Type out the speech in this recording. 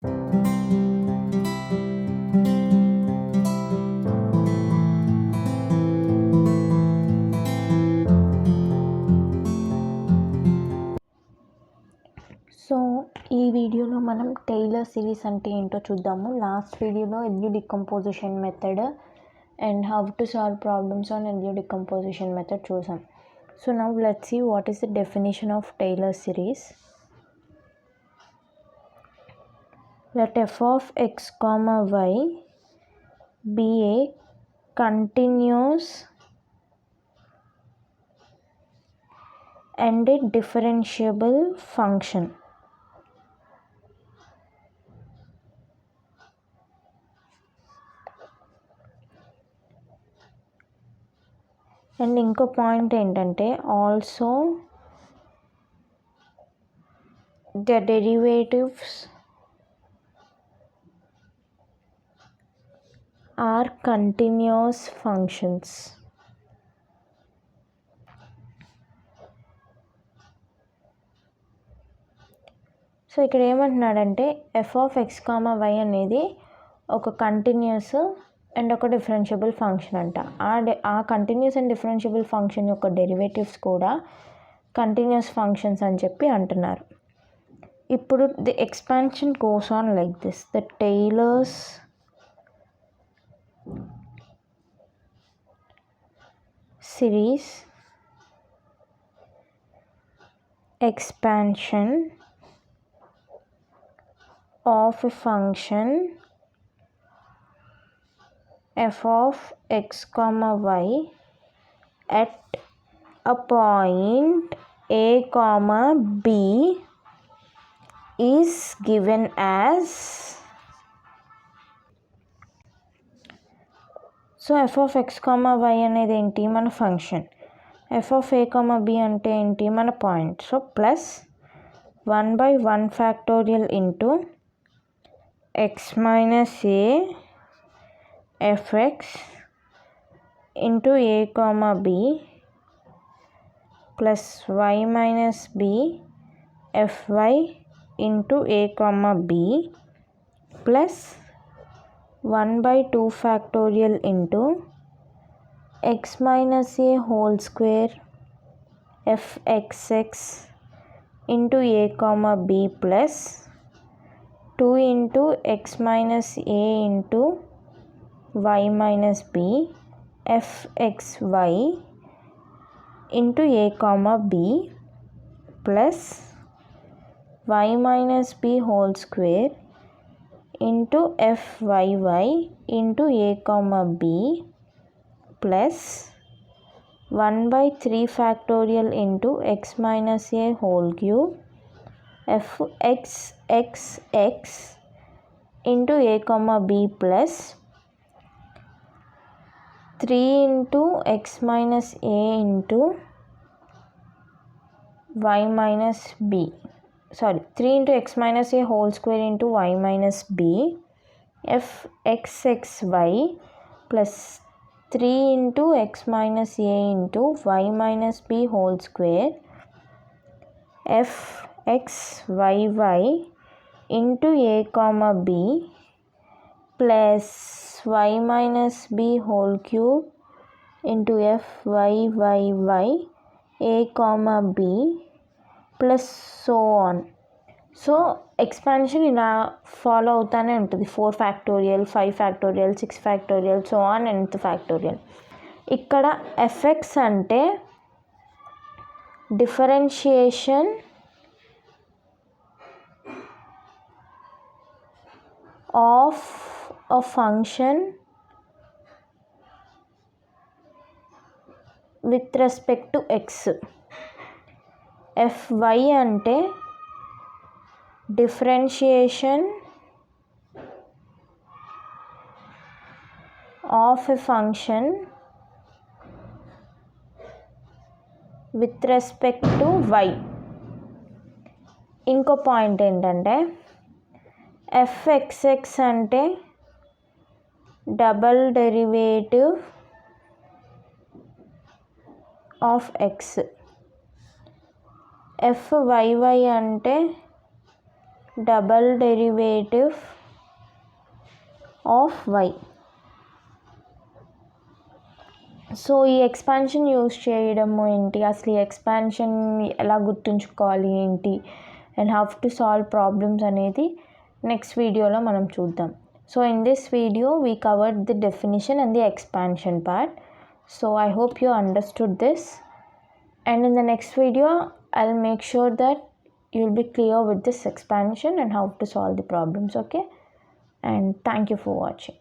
So ఈ వీడియోలో మనం టైలర్ సిరీస్ అంటే ఏంటో చూద్దాము. లాస్ట్ వీడియోలో LU decomposition method and how to solve problems on LU decomposition method చూసాం. So now let's see what is the definition of Taylor series. Let f of x comma y be a continuous and a differentiable function. And ఇంకో point ఏంటంటే also the derivatives are continuous functions. So ఇక్కడ ఏమంటున్నాడంటే f of x comma y అనేది ఒక continuous and ఒక differentiable function అంట. ఆ continuous and differentiable function యొక్క డెరివేటివ్స్ కూడా కంటిన్యూస్ ఫంక్షన్స్ అని చెప్పి అంటున్నారు. ఇప్పుడు the expansion goes on like this. The Taylor's series expansion of a function f of x comma y at a point a comma b is given as. So f of x comma y అనేది ఏంటి? మన function. F of a comma b అంటే ఏంటి? మన point. So plus 1/1 factorial into x minus a f x into a comma b plus y minus b f y into a comma b plus 1/2 factorial into x minus a whole square fxx into a comma b plus 2 into x minus a into y minus b fxy into a comma b plus y minus b whole square into fyy into a comma b plus 1/3 factorial into x minus a whole cube fxxx into a comma b plus 3 into x minus a into y minus b. 3 into x minus a whole square into y minus b fxxy plus 3 into x minus a into y minus b whole square fxyy into a comma b plus y minus b whole cube into fyy a comma b plus so on. So expansion ఇలా follow అవుతానే ఉంటుంది. 4 factorial 5 factorial 6 factorial so on nth factorial. ఇక్కడ effects అంటే differentiation of a function with respect to X. fy అంటే differentiation of a function with respect to y. ఇంకో point ఏంటంటే fxx అంటే double derivative of x. fyy అంటే double derivative of y. So ఈ expansion use చేయడము ఏంటి, అసలు ఈ ఎక్స్పాన్షన్ ఎలా గుర్తుంచుకోవాలి ఏంటి, and how to solve problems అనేది నెక్స్ట్ వీడియోలో మనం చూద్దాం. So in this video we covered the definition and the expansion part. So I hope you understood this, and in the next video I'll make sure that you'll be clear with this expansion and how to solve the problems. Okay, and thank you for watching.